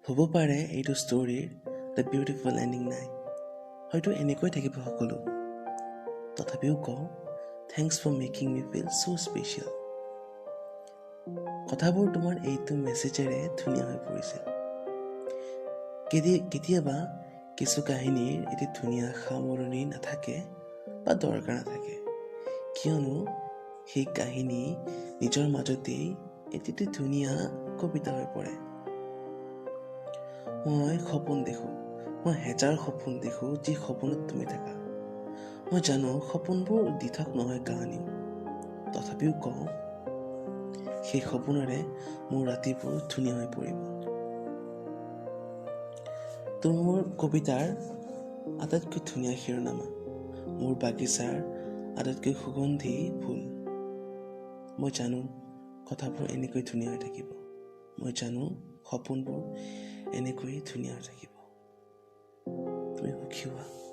হ'ব পাৰে এইটো ষ্টৰীৰ দ্য বিউটিফুল এণ্ডিং নাই, হয়তো এনেকৈ থাকিব সকলো। তথাপিও কওঁ, thanks for making me feel so' special. কথাবোৰ তোমাৰ এইটো মেছেজেৰে ধুনীয়া হৈ পৰিছিল। কেতিয়াবা কিছু কাহিনীৰ এটি ধুনীয়া সামৰণি নাথাকে বা দৰকাৰ নাথাকে, কিয়নো সেই কাহিনী নিজৰ মাজতেই এটি ধুনীয়া কবিতা হৈ পৰে। মই সপোন দেখোঁ, মই হেজাৰ সপোন দেখোঁ, যি সপোনত তুমি থাকা। মই জানো সপোনবোৰ দিঠক নহয় কাহানিও, তথাপিও কওঁ, সেই সপোনেৰে মোৰ ৰাতিবোৰ ধুনীয়া হৈ পৰিব। তুমি মোৰ কবিতাৰ আটাইতকৈ ধুনীয়া শিৰোনামা, মোৰ বাগিচাৰ আটাইতকৈ সুগন্ধি ফুল। মই জানো কথাবোৰ এনেকৈ ধুনীয়া হৈ থাকিব, মই জানো সপোনবোৰ এনেকৈয়ে ধুনীয়া হৈ থাকিব। তুমি সুখী হোৱা।